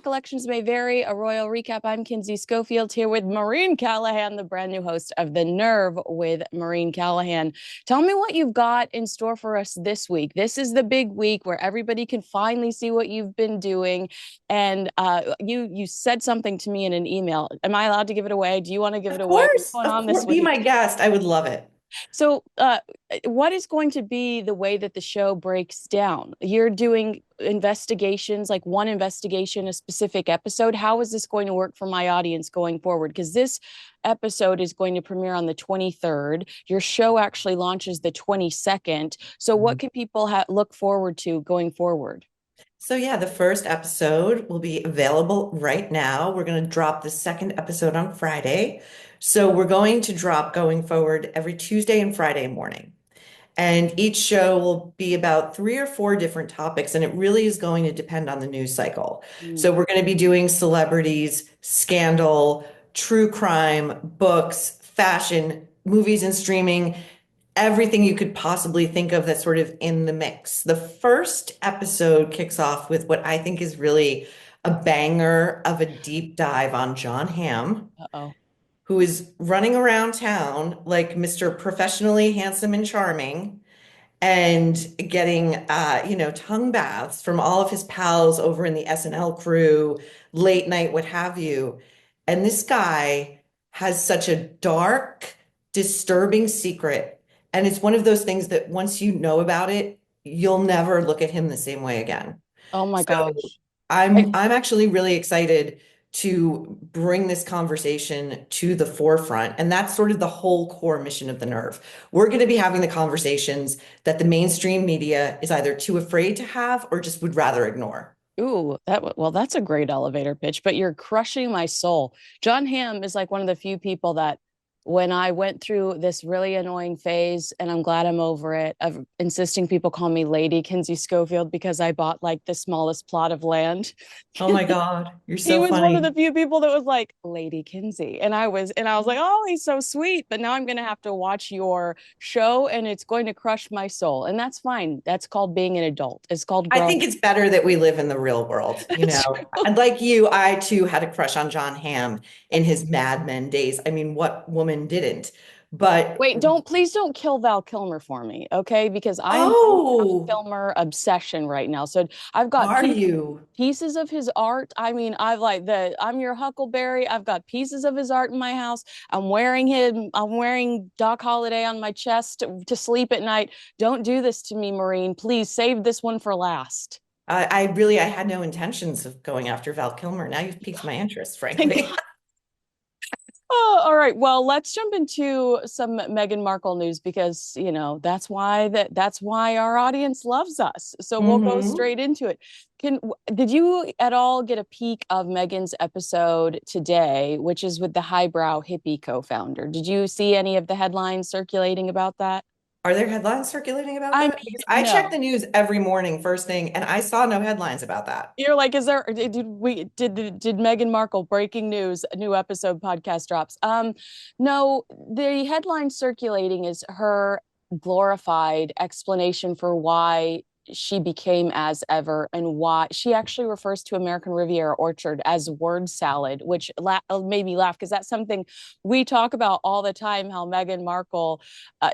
Recollections May Vary, a royal recap. I'm Kinsey Schofield here with Maureen Callahan, the brand new host of The Nerve with Maureen Callahan. Tell me what you've got in store for us this week. This is the big week where everybody can finally see what you've been doing. And you said something to me in an email. Am I allowed to give it away? Do you want to give it away? What's going Of on this course, be week? my guest. I would love it. So, what is going to be the way that the show breaks down? You're doing investigations, like one investigation, a specific episode. How is this going to work for my audience going forward? Because this episode is going to premiere on the 23rd. Your show actually launches the 22nd. So, what can people look forward to going forward? So yeah, the first episode will be available right now. We're going to drop the second episode on Friday. So we're going to drop going forward every Tuesday and Friday morning. And each show will be about three or four different topics, and it really is going to depend on the news cycle. Mm. So we're going to be doing celebrities, scandal, true crime, books, fashion, movies and streaming, everything you could possibly think of that's sort of in the mix. The first episode kicks off with what I think is really a banger of a deep dive on John Hamm, Uh-oh. who is running around town like Mr. Professionally Handsome and Charming and getting tongue baths from all of his pals over in the SNL crew, late night, what have you. And this guy has such a dark, disturbing secret. And it's one of those things that once you know about it, you'll never look at him the same way again. Oh my So gosh. I'm actually really excited to bring this conversation to the forefront. And that's sort of the whole core mission of The Nerve. We're going to be having the conversations that the mainstream media is either too afraid to have or just would rather ignore. Ooh, that's a great elevator pitch, but you're crushing my soul. John Hamm is like one of the few people that when I went through this really annoying phase, and I'm glad I'm over it, of insisting people call me Lady Kinsey Schofield because I bought like the smallest plot of land. Oh my God, you're He so was one of the funny. few people that was like Lady Kinsey, and I was like, oh, he's so sweet. But now I'm gonna have to watch your show, and it's going to crush my soul, and that's fine. That's called being an adult. It's called I growing. think it's better that we live in the real world. That's And like you, I too had a crush on John Hamm in his Mad Men days. I mean, what woman didn't? But Wait, please don't kill Val Kilmer for me, okay? Because I'm Val oh, Kilmer obsession right now. So I've got are you? pieces of his art. I mean, I've like I'm your Huckleberry. I've got pieces of his art in my house. I'm wearing him. I'm wearing Doc Holliday on my chest to sleep at night. Don't do this to me, Maureen. Please save this one for last. I had no intentions of going after Val Kilmer. Now you've piqued my interest, Thank frankly. God. Oh, all right. Well, let's jump into some Meghan Markle news because, that's why our audience loves us. So we'll go Hmm. straight into it. Did you at all get a peek of Meghan's episode today, which is with the highbrow hippie co-founder? Did you see any of the headlines circulating about that? Are there headlines circulating about I that? mean, Because I check no. the news every morning, first thing, and I saw no headlines about that. You're like, is there did Meghan Markle breaking news, a new episode podcast drops? No, the headline circulating is her glorified explanation for why she became as ever and why she actually refers to American Riviera Orchard as word salad, which made me laugh because that's something we talk about all the time, how Meghan Markle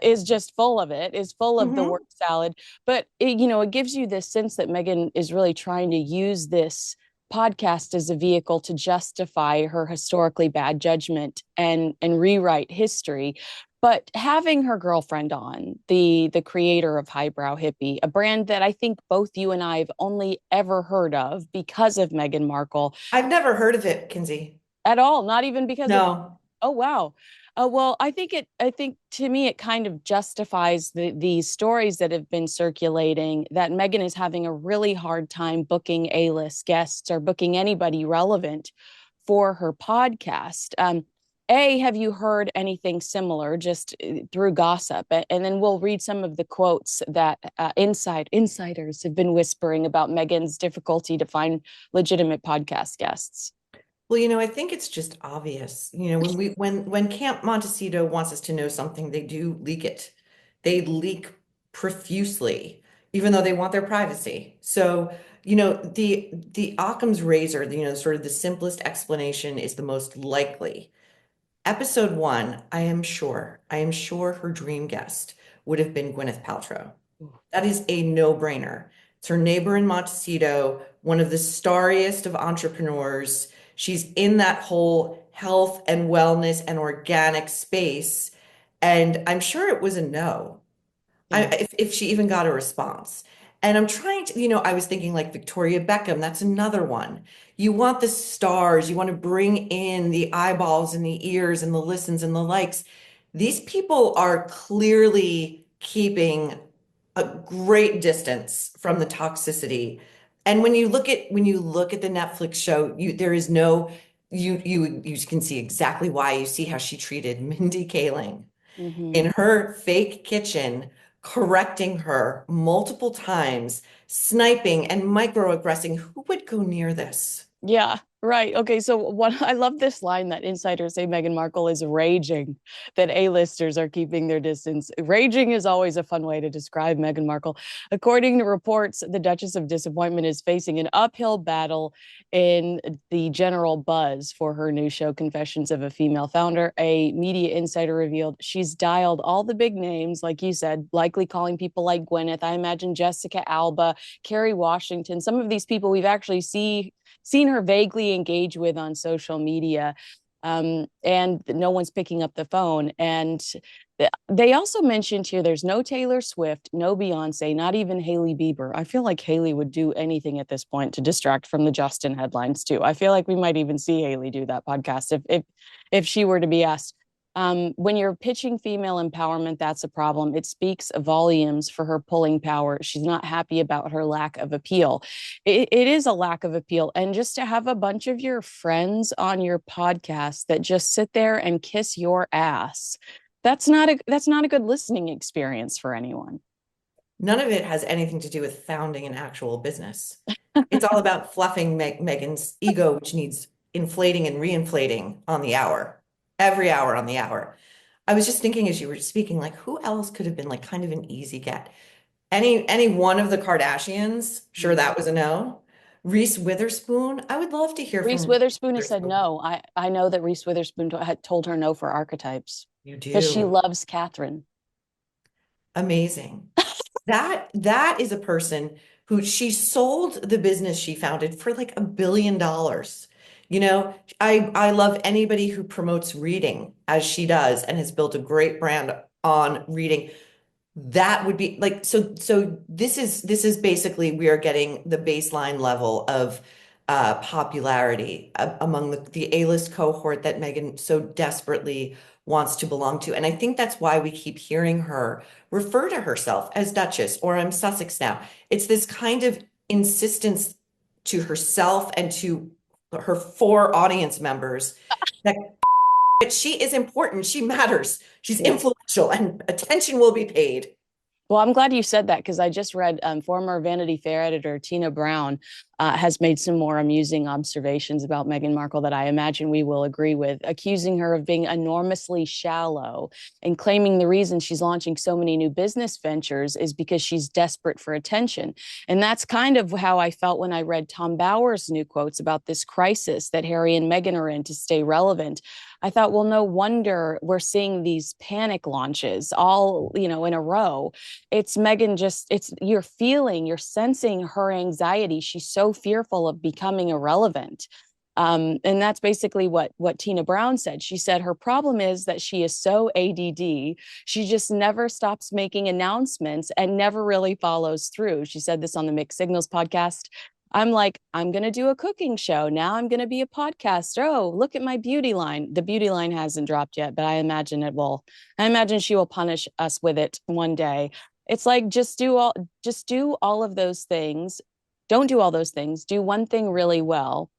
is just full of it, is full of the word Hmm. salad. But it gives you this sense that Meghan is really trying to use this podcast as a vehicle to justify her historically bad judgment and rewrite history. But having her girlfriend on, the creator of Highbrow Hippie, a brand that I think both you and I have only ever heard of because of Meghan Markle I've never heard of it, Kinsey. at all, not even because of, No. oh wow. Well, I think to me it kind of justifies the stories that have been circulating that Meghan is having a really hard time booking A-list guests or booking anybody relevant for her podcast. Have you heard anything similar just through gossip? And then we'll read some of the quotes that insiders have been whispering about Meghan's difficulty to find legitimate podcast guests. Well, I think it's just obvious. When Camp Montecito wants us to know something, they do leak it. They leak profusely, even though they want their privacy. So, the Occam's razor, sort of the simplest explanation is the most likely. Episode one, I am sure her dream guest would have been Gwyneth Paltrow. That is a no-brainer. It's her neighbor in Montecito, one of the starriest of entrepreneurs. She's in that whole health and wellness and organic space. And I'm sure it was a no. Yeah. If she even got a response. And I'm trying to, I was thinking like Victoria Beckham, that's another one. You want the stars, you want to bring in the eyeballs and the ears and the listens and the likes. These people are clearly keeping a great distance from the toxicity. And when you look at the Netflix show, there is no you can see exactly why. You see how she treated Mindy Kaling Hmm. in her fake kitchen, correcting her multiple times, sniping and microaggressing. Who would go near this? Yeah, right. Okay, so what I love this line that insiders say Meghan Markle is raging that A-listers are keeping their distance. Raging is always a fun way to describe Meghan Markle. According to reports, the Duchess of Disappointment is facing an uphill battle in the general buzz for her new show, Confessions of a Female Founder. A media insider revealed she's dialed all the big names, like you said, likely calling people like Gwyneth. I imagine Jessica Alba, Kerry Washington, some of these people we've actually seen her vaguely engage with on social media. And no one's picking up the phone. And they also mentioned here there's no Taylor Swift, no Beyonce, not even Hailey Bieber. I feel like Hailey would do anything at this point to distract from the Justin headlines too. I feel like we might even see Hailey do that podcast if she were to be asked. When you're pitching female empowerment, that's a problem. It speaks volumes for her pulling power. She's not happy about her lack of appeal. It is a lack of appeal. And just to have a bunch of your friends on your podcast that just sit there and kiss your ass, that's not a good listening experience for anyone. None of it has anything to do with founding an actual business. It's all about fluffing Megan's ego, which needs inflating and reinflating on the hour, every hour on the hour. I was just thinking as you were speaking, like who else could have been like kind of an easy get? Any one of the Kardashians? Sure, that was a no. Reese Witherspoon. I would love to hear Reese from Witherspoon has said Witherspoon. no. I know that Reese Witherspoon had told her no for archetypes You because she do. loves Catherine. Amazing. That is a person who she sold the business she founded for like $1 billion. I love anybody who promotes reading as she does and has built a great brand on reading. That would be like so this is basically we are getting the baseline level of popularity among the A-list cohort that Megan so desperately wants to belong to. And I think that's why we keep hearing her refer to herself as Duchess or I'm Sussex now. It's this kind of insistence to herself and to her four audience members that she is important, she matters, she's Yeah. influential, and attention will be paid. Well, I'm glad you said that because I just read former Vanity Fair editor Tina Brown has made some more amusing observations about Meghan Markle that I imagine we will agree with, accusing her of being enormously shallow and claiming the reason she's launching so many new business ventures is because she's desperate for attention. And that's kind of how I felt when I read Tom Bower's new quotes about this crisis that Harry and Meghan are in to stay relevant. I thought, well, no wonder we're seeing these panic launches all, in a row. It's Meghan it's you're sensing her anxiety. She's so fearful of becoming irrelevant. And that's basically what Tina Brown said. She said her problem is that she is so ADD. She just never stops making announcements and never really follows through. She said this on the Mixed Signals podcast. I'm like, I'm going to do a cooking show. Now I'm going to be a podcaster. Oh, look at my beauty line. The beauty line hasn't dropped yet, but I imagine it will. I imagine she will punish us with it one day. It's like just do all of those things. Don't do all those things. Do one thing really well.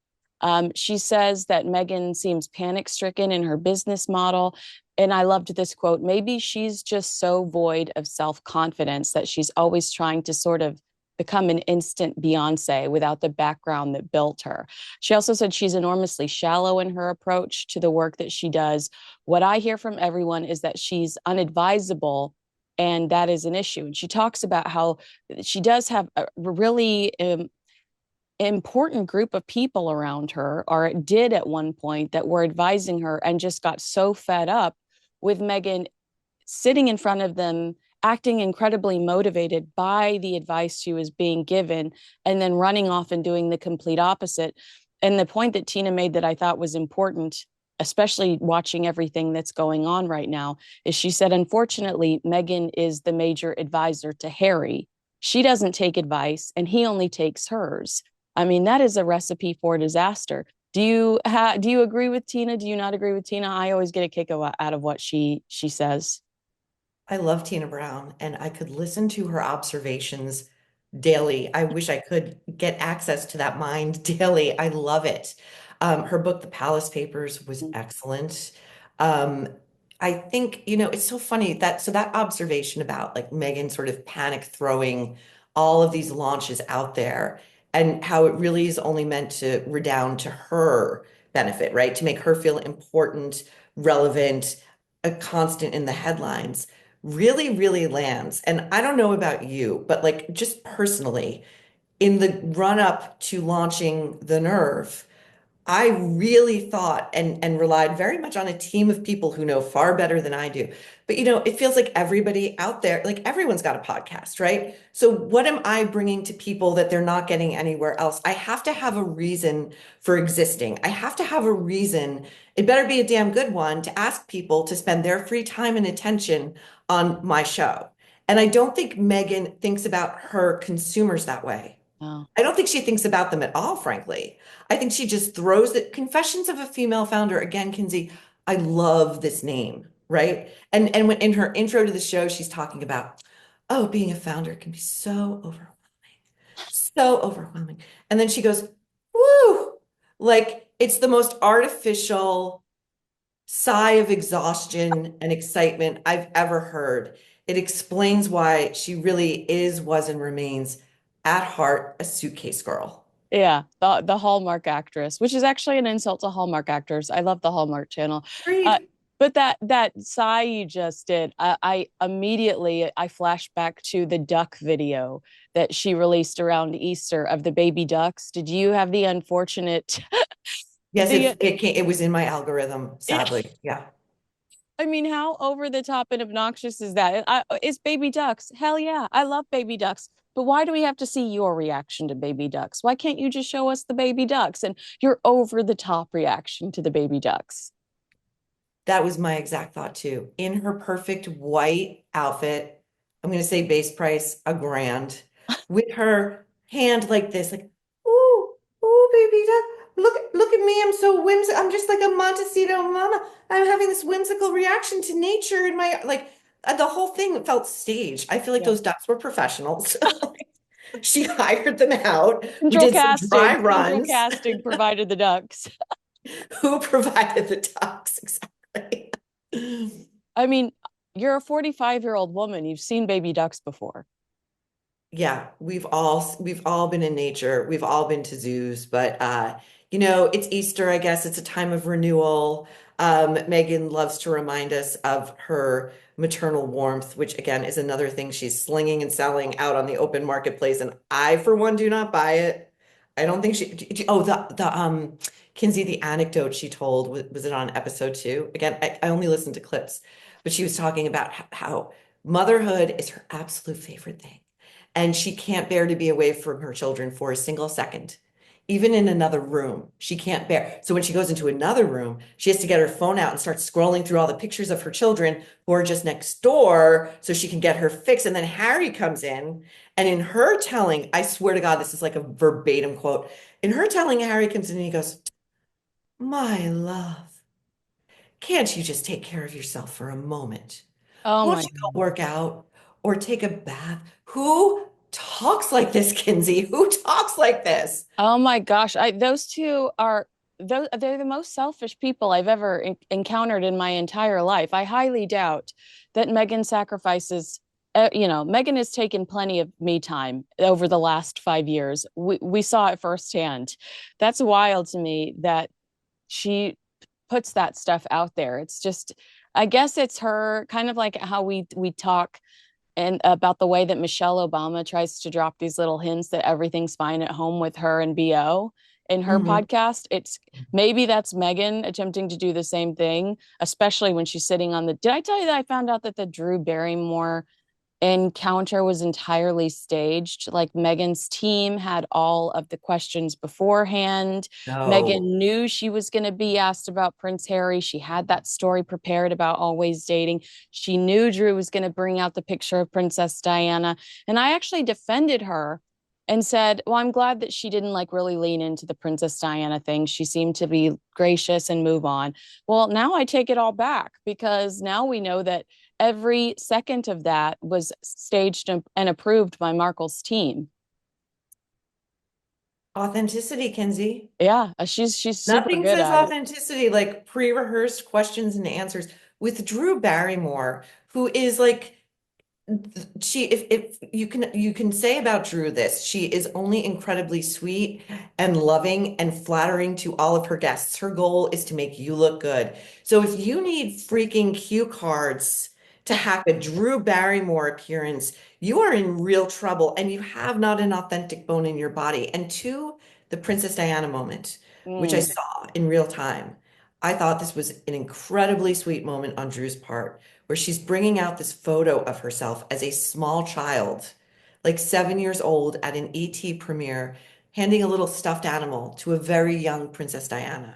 She says that Meghan seems panic stricken in her business model. And I loved this quote. Maybe she's just so void of self confidence that she's always trying to sort of become an instant Beyonce without the background that built her. She also said she's enormously shallow in her approach to the work that she does. What I hear from everyone is that she's unadvisable, and that is an issue. And she talks about how she does have a really important group of people around her, or it did at one point, that were advising her and just got so fed up with Meghan sitting in front of them, acting incredibly motivated by the advice she was being given, and then running off and doing the complete opposite. And the point that Tina made that I thought was important, especially watching everything that's going on right now, is she said, unfortunately, Meghan is the major advisor to Harry. She doesn't take advice, and he only takes hers. I mean, that is a recipe for disaster. Do you agree with Tina? Do you not agree with Tina? I always get a kick out of what she says. I love Tina Brown, and I could listen to her observations daily. I wish I could get access to that mind daily. I love it. Her book, The Palace Papers, was excellent. Um, I think, it's so funny that observation about like Megan sort of panic throwing all of these launches out there and how it really is only meant to redound to her benefit, right? To make her feel important, relevant, a constant in the headlines really, really lands. And I don't know about you, but like just personally, in the run up to launching the Nerve, I really thought and relied very much on a team of people who know far better than I do. But it feels like everybody out there, like everyone's got a podcast, right? So what am I bringing to people that they're not getting anywhere else? I have to have a reason for existing. I have to have a reason. It better be a damn good one to ask people to spend their free time and attention on my show. And I don't think Megan thinks about her consumers that way. Oh, I don't think she thinks about them at all, frankly. I think she just throws it. Confessions of a Female Founder. Again, Kinsey, I love this name, right? And when in her intro to the show, she's talking about, oh, being a founder can be so overwhelming. And then she goes, woo, like it's the most artificial sigh of exhaustion and excitement I've ever heard. It explains why she really is, was, and remains at heart a suitcase girl. yeah, the Hallmark actress, which is actually an insult to Hallmark actors. I love the Hallmark Channel. Uh, Agreed. but that sigh you just did, I immediately I flashed back to the duck video that she released around Easter of the baby ducks. Did you have the unfortunate Yes, the it was in my algorithm, sadly. Yeah. I mean, how over the top and obnoxious is that? It's baby ducks. Hell yeah, I love baby ducks. But why do we have to see your reaction to baby ducks? Why can't you just show us the baby ducks and your over the top reaction to the baby ducks? That was my exact thought too. In her perfect white outfit, I'm going to say base price a grand, with her hand like this, like, ooh, ooh, baby duck. Look at me. I'm so whimsical. I'm just like a Montecito mama. I'm having this whimsical reaction to nature in my like the whole thing felt staged. I feel like Yeah. those ducks were professionals. She hired them out. We Central did some dry casting, central runs. casting provided the ducks. Who provided the ducks? Exactly. I mean, you're a 45-year-old woman. You've seen baby ducks before. Yeah, we've all been in nature. We've all been to zoos, but it's Easter, I guess. It's a time of renewal. Megan loves to remind us of her maternal warmth, which again is another thing she's slinging and selling out on the open marketplace. And I, for one, do not buy it. I don't think oh, the Kinsey, the anecdote she told, was it on episode 2? Again, I only listened to clips, but she was talking about how motherhood is her absolute favorite thing. And she can't bear to be away from her children for a single second. Even in another room, she can't bear. So when she goes into another room, she has to get her phone out and start scrolling through all the pictures of her children who are just next door so she can get her fix. And then Harry comes in, and in her telling, I swear to God, this is like a verbatim quote. In her telling, Harry comes in and he goes, my love, can't you just take care of yourself for a moment? Oh Won't my you go God. work out or take a bath? Who talks like this, Kinsey? Who talks like this? Oh my gosh. Those two are they're the most selfish people I've ever encountered in my entire life. I highly doubt that Megan sacrifices Megan has taken plenty of me time over the last 5 years. We saw it firsthand. That's wild to me that she puts that stuff out there. It's just, I guess it's her kind of like how we talk and about the way that Michelle Obama tries to drop these little hints that everything's fine at home with her and BO in her Mhm. podcast. It's maybe that's Meghan attempting to do the same thing, especially when she's sitting on the. Did I tell you that I found out that the Drew Barrymore encounter was entirely staged? Like Meghan's team had all of the questions beforehand. No. Meghan knew she was going to be asked about Prince Harry. She had that story prepared about always dating. She knew Drew was going to bring out the picture of Princess Diana. And I actually defended her and said, well, I'm glad that she didn't like really lean into the Princess Diana thing. She seemed to be gracious and move on. Well, now I take it all back because now we know that every second of that was staged and approved by Markle's team. Authenticity, Kinsey. Yeah, she's super Nothing good says at it. authenticity like pre-rehearsed questions and answers with Drew Barrymore, who is like she if you can say about Drew this, she is only incredibly sweet and loving and flattering to all of her guests. Her goal is to make you look good. So if you need freaking cue cards to hack a Drew Barrymore appearance, you are in real trouble and you have not an authentic bone in your body. And to the Princess Diana moment, which I Mm, saw in real time, I thought this was an incredibly sweet moment on Drew's part where she's bringing out this photo of herself as a small child, like 7 years old at an ET premiere, handing a little stuffed animal to a very young Princess Diana.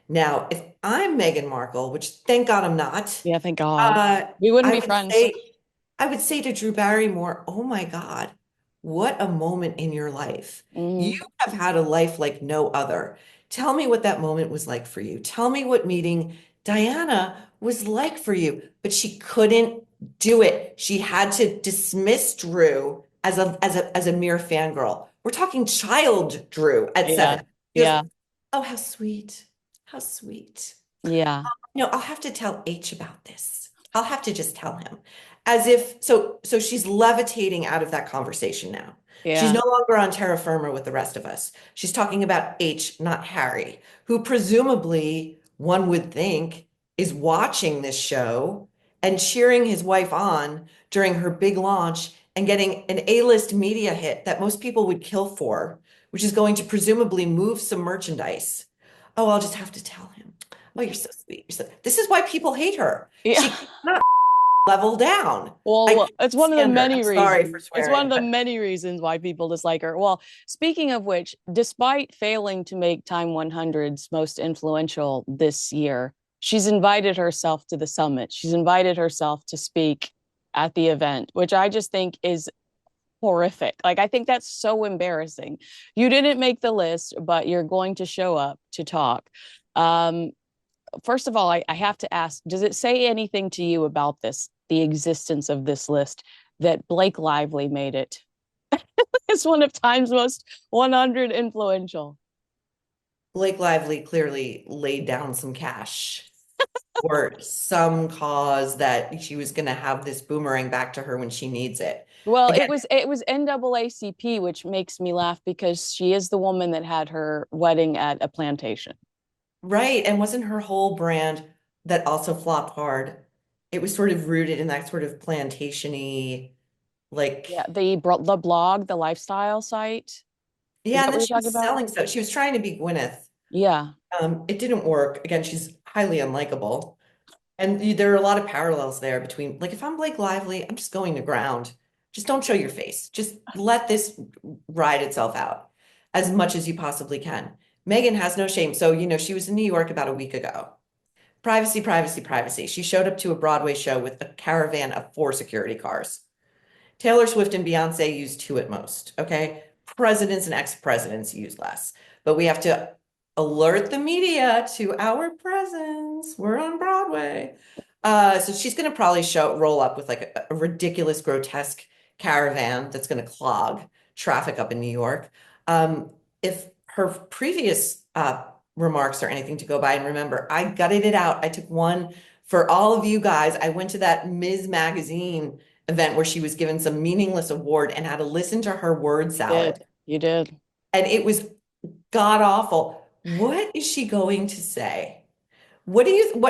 Now, if I'm Meghan Markle, which thank God I'm not, yeah, thank God. uh, We wouldn't I be would friends. say, I would say to Drew Barrymore, oh my God, what a moment in your life. You Mm, have had a life like no other. Tell me what that moment was like for you. Tell me what meeting Diana was like for you. But she couldn't do it. She had to dismiss Drew as a mere fangirl. We're talking child Drew at yeah, 7. He goes, yeah, oh, how sweet. How sweet. yeah, No, I'll have to tell H about this. I'll have to just tell him. As if so she's levitating out of that conversation now. She's yeah. no longer on terra firma with the rest of us. She's talking about H, not Harry, who presumably one would think is watching this show and cheering his wife on during her big launch and getting an A-list media hit that most people would kill for, which is going to presumably move some merchandise. Oh, I'll just have to tell him. Oh, you're so sweet. This is why people hate her. Yeah. She cannot level down. I Well, can't it's one of the stand her. many I'm sorry for reasons. It's one swearing, of the but many reasons why people dislike her. Well, speaking of which, despite failing to make Time 100's most influential this year, she's invited herself to the summit. She's invited herself to speak at the event, which I just think is horrific. Like, I think that's so embarrassing. You didn't make the list, but you're going to show up to talk. Um, First of all, I have to ask, does it say anything to you about this, the existence of this list, that Blake Lively made it? It's one of Time's most 100 influential. Blake Lively clearly laid down some cash for some cause that she was going to have this boomerang back to her when she needs it. Well, Again, it was NAACP, which makes me laugh because she is the woman that had her wedding at a plantation. right. And wasn't her whole brand that also flopped hard? It was sort of rooted in that sort of plantation-y, Yeah, like, the blog, the lifestyle site. Is yeah, that and what then you're she talking was about? selling stuff. She was trying to be Gwyneth. Yeah. It didn't work. Again, she's highly unlikable. And there are a lot of parallels there between, like, if I'm Blake Lively, I'm just going to ground. Just don't show your face. Just let this ride itself out as much as you possibly can. Megan has no shame. So, she was in New York about a week ago. Privacy, privacy, privacy. She showed up to a Broadway show with a caravan of 4 security cars. Taylor Swift and Beyonce use 2 at most. Okay. Presidents and ex-presidents use less. But we have to alert the media to our presence. We're on Broadway. So she's going to probably roll up with like a ridiculous, grotesque caravan that's going to clog traffic up in New York. If her previous remarks are anything to go by, and remember, I gutted it out. I took one for all of you guys. I went to that Ms. Magazine event where she was given some meaningless award and had to listen to her word salad. Did. You did. And it was god awful. What is she going to say? What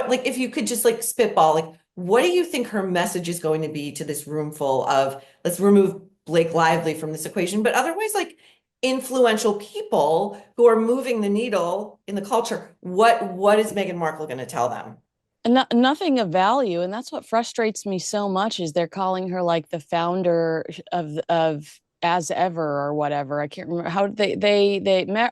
like if you could just like spitball, like What do you think her message is going to be to this room full of, let's remove Blake Lively from this equation, but otherwise like influential people who are moving the needle in the culture? What is Meghan Markle going to tell them? Nothing of value, and that's what frustrates me so much is they're calling her like the founder of as ever or whatever. I can't remember how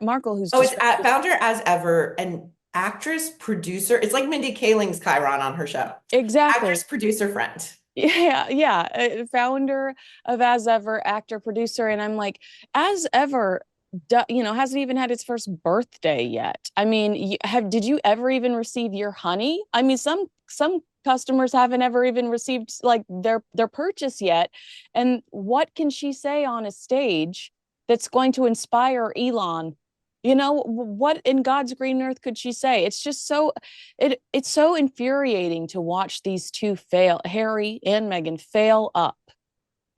Markle, who's Oh, it's described at as founder as ever, and actress, producer. It's like Mindy Kaling's Chiron on her show. exactly. Actress, producer, friend. Yeah, yeah, founder of As Ever, actor, producer, and I'm like, As Ever, hasn't even had its first birthday yet. I mean, did you ever even receive your honey? I mean, some customers haven't ever even received like their purchase yet. And what can she say on a stage that's going to inspire Elon? What in God's green earth could she say? It's just it's so infuriating to watch these two fail, Harry and Meghan fail up.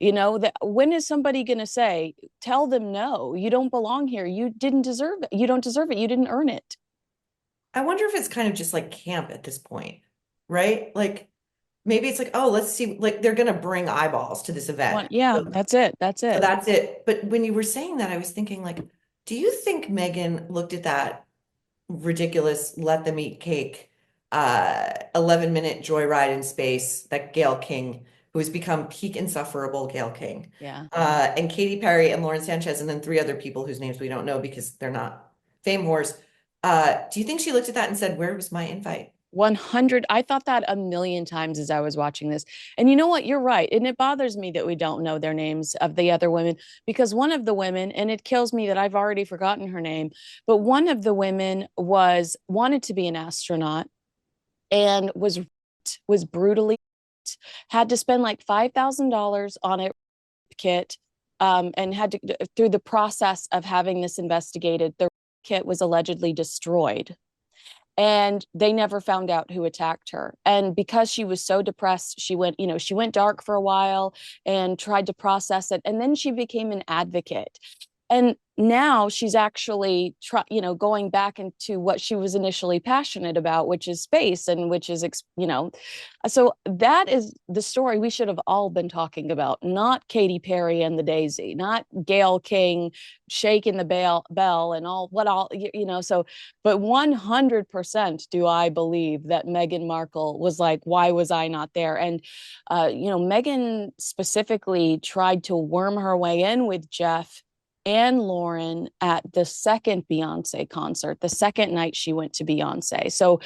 That when is somebody going to say, tell them no, you don't belong here. You didn't deserve it. You don't deserve it. You didn't earn it. I wonder if it's kind of just like camp at this point, right? Like maybe it's like, oh, let's see, like they're gonna bring eyeballs to this event. Yeah, So, that's it. That's so it. that's it. But when you were saying that, I was thinking like, do you think Megan looked at that ridiculous let them eat cake 11-minute joyride in space that Gail King, who has become peak insufferable Gail King, Yeah. and Katy Perry and Lauren Sanchez, and then three other people whose names we don't know because they're not fame whores. Do you think she looked at that and said, where was my invite? 100. I thought that a million times as I was watching this. And you know what? You're right. And it bothers me that we don't know their names of the other women because one of the women, and it kills me that I've already forgotten her name, but one of the women wanted to be an astronaut and was brutally had to spend like $5,000 on a kit, and had to through the process of having this investigated. The kit was allegedly destroyed and they never found out who attacked her. And because she was so depressed, she went dark for a while and tried to process it, and then she became an advocate. And now she's actually going back into what she was initially passionate about, which is space, and which is so that is the story we should have all been talking about, not Katy Perry and the Daisy, not Gail King shaking the bell and all so. But 100% do I believe that Meghan Markle was like, why was I not there? And Meghan specifically tried to worm her way in with Jeff and Lauren at the second Beyonce concert, the second night she went to Beyonce. So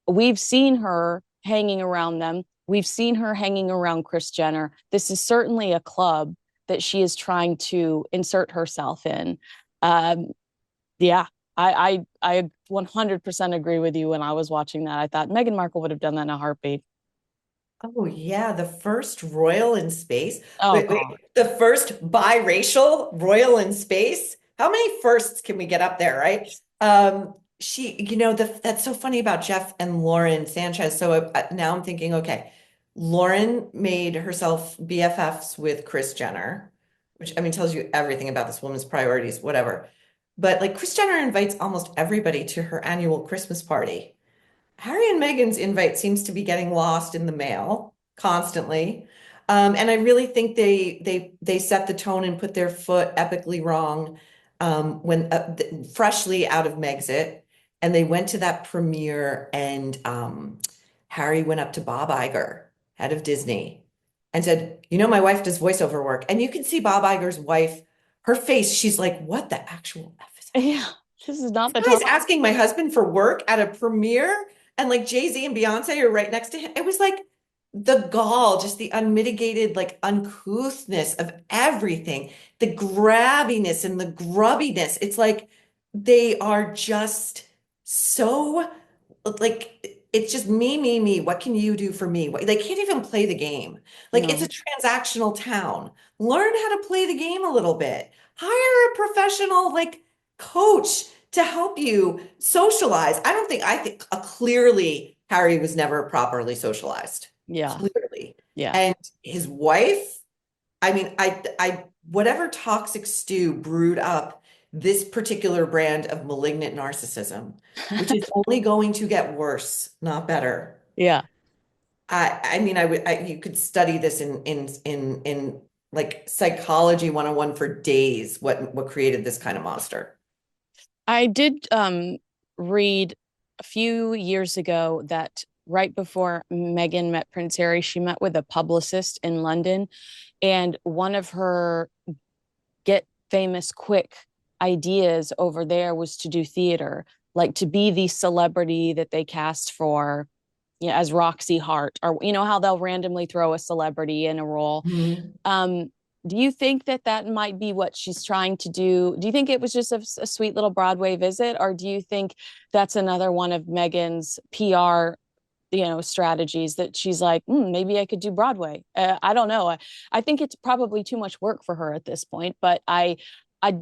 we've seen her hanging around them. We've seen her hanging around Kris Jenner. This is certainly a club that she is trying to insert herself in. Um, yeah, I 100% agree with you. When I was watching that, I thought Meghan Markle would have done that in a heartbeat. Oh yeah, the first royal in space. Oh Wait, God. the first biracial royal in space. How many firsts can we get up there, right? That's so funny about Jeff and Lauren Sanchez. So now I'm thinking, okay, Lauren made herself BFFs with Kris Jenner, which I mean tells you everything about this woman's priorities, whatever. But like Kris Jenner invites almost everybody to her annual Christmas party. Harry and Meghan's invite seems to be getting lost in the mail constantly. And I really think they set the tone and put their foot epically wrong when freshly out of Megxit, and they went to that premiere, and Harry went up to Bob Iger, head of Disney, and said, "You know, my wife does voiceover work," and you can see Bob Iger's wife, her face. She's like, "What the actual F is happening?" Yeah, this is not the Guy's time. asking my husband for work at a premiere, and like Jay-Z and Beyonce are right next to him. It was like the gall, just the unmitigated like uncouthness of everything, the grabbiness and the grubbiness. It's like they are just so like it's just me, me, me. What can you do for me? They can't even play the game. Like it's a No. transactional town. Learn how to play the game a little bit. Hire a professional like coach to help you socialize. I think clearly Harry was never properly socialized. Yeah. Clearly. Yeah. And his wife, I mean, whatever toxic stew brewed up this particular brand of malignant narcissism, which is only going to get worse, not better. Yeah. I mean, you could study this in like psychology 101 for days, what created this kind of monster. I did read a few years ago that right before Meghan met Prince Harry, she met with a publicist in London, and one of her get famous quick ideas over there was to do theater, like to be the celebrity that they cast for, you know, as Roxy Hart, or you know how they'll randomly throw a celebrity in a role. Mhm. Um, do you think that that might be what she's trying to do? Do you think it was just a sweet little Broadway visit, or do you think that's another one of Meghan's PR, you know, strategies that she's like, maybe I could do Broadway? I don't know. I think it's probably too much work for her at this point, but I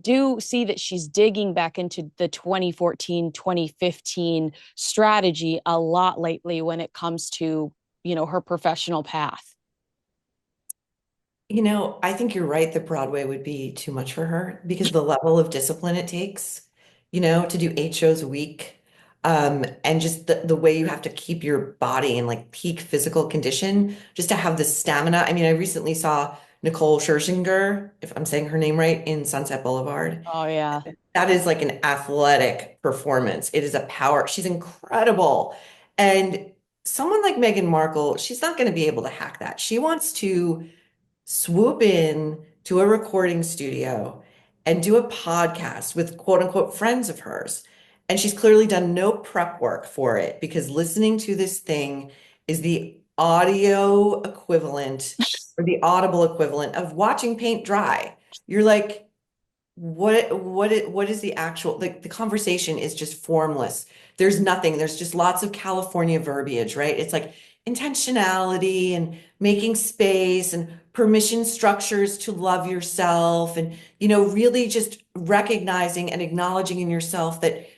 do see that she's digging back into the 2014, 2015 strategy a lot lately when it comes to, you know, her professional path. I think you're right that Broadway would be too much for her because the level of discipline it takes, to do 8 shows a week, and just the way you have to keep your body in like peak physical condition, just to have the stamina. I mean, I recently saw Nicole Scherzinger, if I'm saying her name right, in Sunset Boulevard. Oh yeah. That is like an athletic performance. It is a power. She's incredible. And someone like Meghan Markle, she's not going to be able to hack that. She wants to swoop in to a recording studio and do a podcast with quote unquote friends of hers. And she's clearly done no prep work for it because listening to this thing is the audio equivalent or the audible equivalent of watching paint dry. You're like, what is the actual, like the conversation is just formless. There's nothing. There's just lots of California verbiage, right? It's like intentionality and making space and permission structures to love yourself, and really just recognizing and acknowledging in yourself that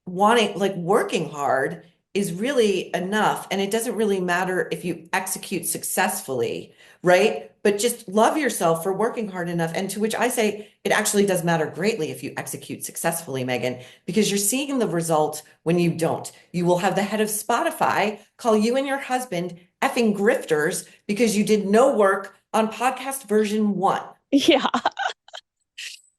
wanting, like, working hard is really enough, and it doesn't really matter if you execute successfully, right? But just love yourself for working hard enough. And to which I say it actually does matter greatly if you execute successfully, Meghan, because you're seeing the result when you don't. You will have the head of Spotify call you and your husband effing grifters because you did no work on podcast version 1. Yeah.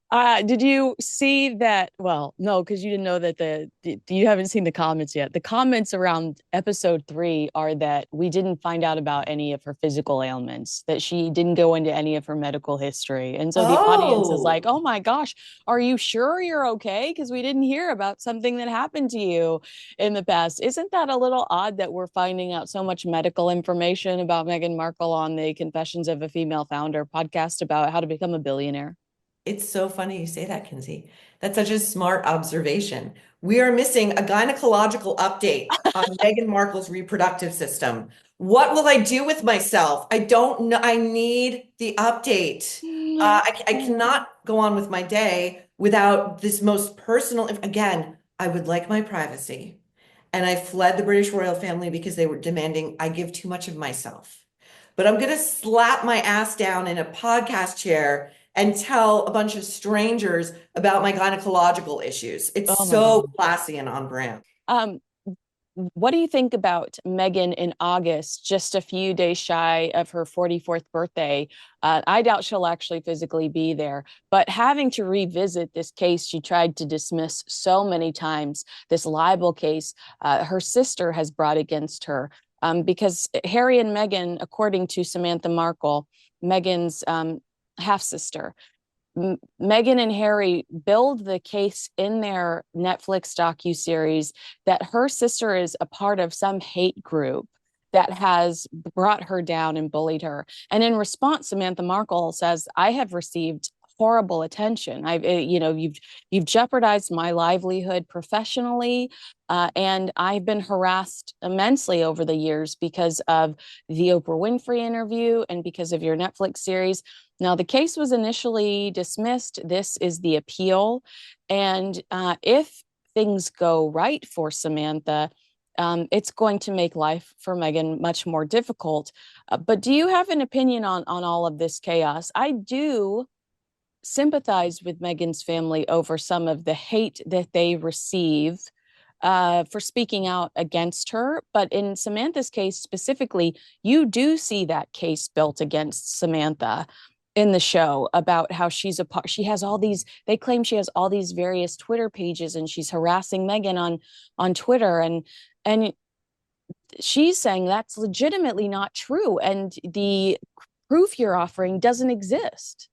Did you see that? Well, no, because you didn't know that you haven't seen the comments yet. The comments around episode 3 are that we didn't find out about any of her physical ailments, that she didn't go into any of her medical history. And so the audience is like, Oh, oh my gosh, are you sure you're okay? Because we didn't hear about something that happened to you in the past. Isn't that a little odd that we're finding out so much medical information about Meghan Markle on the Confessions of a Female Founder podcast about how to become a billionaire? it's so funny you say that, Kinsey. That's such a smart observation. We are missing a gynecological update on Meghan Markle's reproductive system. What will I do with myself? I don't know. I need the update. I cannot go on with my day without this most personal. Again, I would like my privacy. And I fled the British royal family because they were demanding I give too much of myself. But I'm going to slap my ass down in a podcast chair and tell a bunch of strangers about my gynecological issues. It's Oh my so God. classy and on brand. Um, what do you think about Meghan in August, just a few days shy of her 44th birthday? I doubt she'll actually physically be there, but having to revisit this case she tried to dismiss so many times, this libel case her sister has brought against her. Because Harry and Meghan, according to Samantha Markle, Meghan's half sister, Meghan and Harry build the case in their Netflix docuseries that her sister is a part of some hate group that has brought her down and bullied her. And in response, Samantha Markle says, "I have received horrible attention. You've jeopardized my livelihood professionally, and I've been harassed immensely over the years because of the Oprah Winfrey interview and because of your Netflix series." Now, the case was initially dismissed. This is the appeal. And if things go right for Samantha, it's going to make life for Meghan much more difficult. But do you have an opinion on all of this chaos? I do sympathize with Meghan's family over some of the hate that they receive for speaking out against her. But in Samantha's case specifically, you do see that case built against Samantha in the show about how she has all these, they claim she has all these various Twitter pages and she's harassing Meghan on Twitter, and she's saying that's legitimately not true, and the proof you're offering doesn't exist.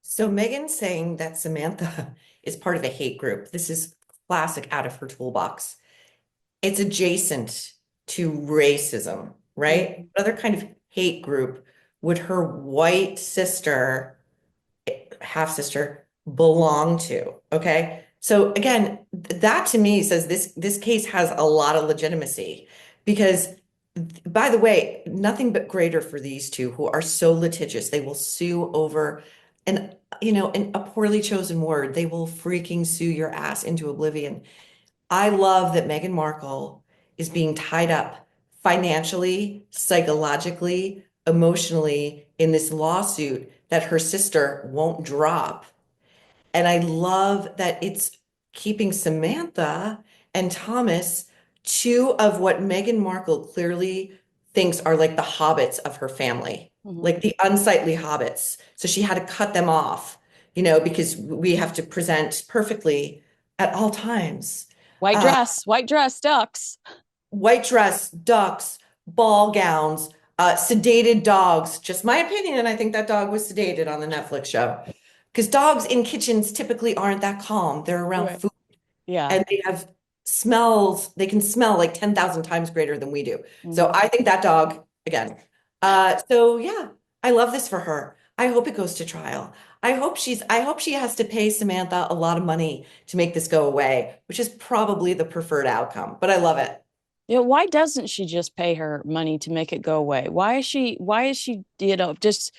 So Megan's saying that Samantha is part of a hate group. This is classic out of her toolbox. It's adjacent to racism, right? Mm-hmm. What other kind of hate group would her white sister, half sister, belong to? Okay. So again, that to me says this case has a lot of legitimacy because, by the way, nothing but greater for these two who are so litigious. They will sue over an, a poorly chosen word. They will freaking sue your ass into oblivion. I love that Meghan Markle is being tied up financially, psychologically, emotionally in this lawsuit that her sister won't drop. And I love that it's keeping Samantha and Thomas, two of what Meghan Markle clearly thinks are like the hobbits of her family, Mm-hmm. like the unsightly hobbits. So she had to cut them off, because we have to present perfectly at all times. Uh, White dress, ducks. White dress, ducks, ball gowns, sedated dogs. Just my opinion, and I think that dog was sedated on the Netflix show. Because dogs in kitchens typically aren't that calm. They're around Right. food Yeah. and they have smells. They can smell like 10,000 times greater than we do. So Mm-hmm. I think that dog, again. So yeah, I love this for her. I hope it goes to trial. I hope she has to pay Samantha a lot of money to make this go away, which is probably the preferred outcome, but I love it. Yeah, why doesn't she just pay her money to make it go away? Why is she, just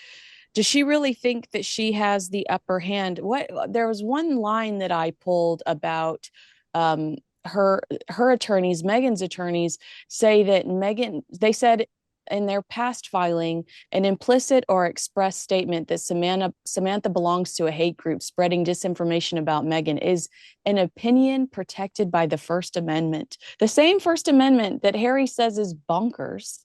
does she really think that she has the upper hand? What there was one line that I pulled about um her attorneys, Meghan's attorneys say that Meghan, they said in their past filing, an implicit or express statement that Samantha belongs to a hate group spreading disinformation about Meghan is an opinion protected by the First Amendment. The same First Amendment that Harry says is bonkers.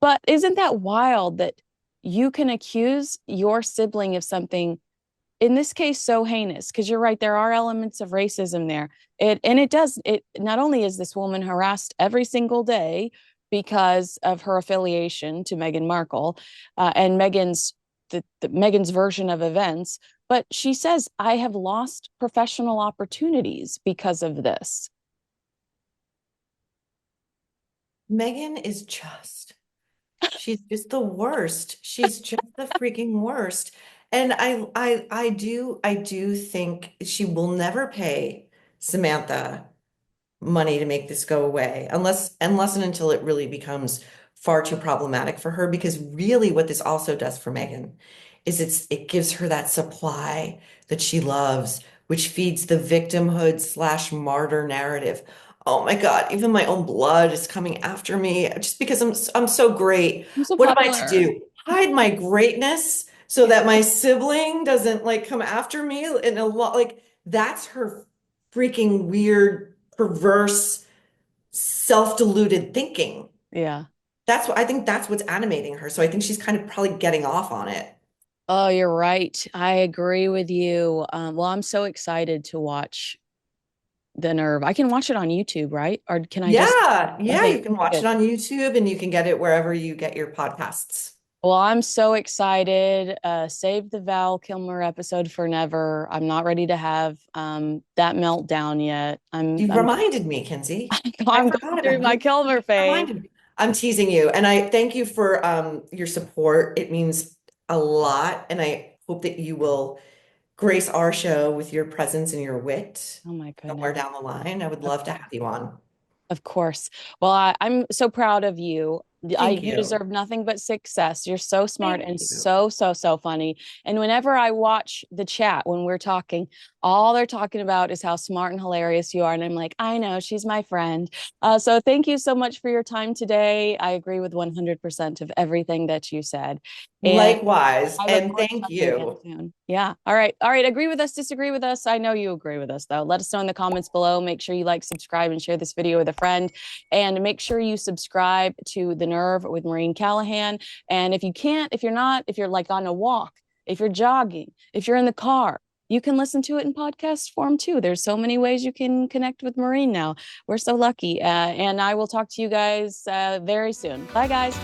But isn't that wild that you can accuse your sibling of something, in this case, so heinous? Because you're right, there are elements of racism there. It not only is this woman harassed every single day because of her affiliation to Meghan Markle, and Meghan's version of events, but she says, I have lost professional opportunities because of this. Megan is she's just the worst. She's just the freaking worst. And I do think she will never pay Samantha money to make this go away unless and until it really becomes far too problematic for her, because really what this also does for Megan is it gives her that supply that she loves, which feeds the victimhood slash martyr narrative. Oh my God, even my own blood is coming after me just because I'm so great. I'm so What am I to popular. do? Hide my greatness so that my sibling doesn't like come after me in a lot, like that's her freaking weird, perverse, self-deluded thinking. Yeah. That's what I think that's what's animating her. So I think she's kind of probably getting off on it. Oh, you're right. I agree with you. Well, I'm so excited to watch The Nerve. I can watch it on YouTube, right? Or can I just, Yeah, yeah, okay, you can watch it good. on YouTube and you can get it wherever you get your podcasts. Well, I'm so excited. Save the Val Kilmer episode for never. I'm not ready to have that meltdown yet. You reminded me, Kinsey. I I'm going forgot through about my you. Kilmer You phase. reminded me. I'm teasing you. And I thank you for your support. It means a lot. And I hope that you will grace our show with your presence and your wit Oh my somewhere goodness. down the line. I would Of, love to have you on. of course. Well, I'm so proud of you. Thank You you. deserve nothing but success. You're so smart Thank and you. so funny. And whenever I watch the chat when we're talking, all they're talking about is how smart and hilarious you are. And I'm like, I know, she's my friend. So thank you so much for your time today. I agree with 100% of everything that you said. And Likewise, I look and forward to thank talking again you. soon. Yeah. All right. All right. Agree with us, disagree with us. I know you agree with us, though. Let us know in the comments below. Make sure you like, subscribe, and share this video with a friend. And make sure you subscribe to The Nerve with Maureen Callahan. And if you can't, if you're like on a walk, if you're jogging, if you're in the car, you can listen to it in podcast form too. There's so many ways you can connect with Maureen now. We're so lucky. And I will talk to you guys very soon. Bye, guys.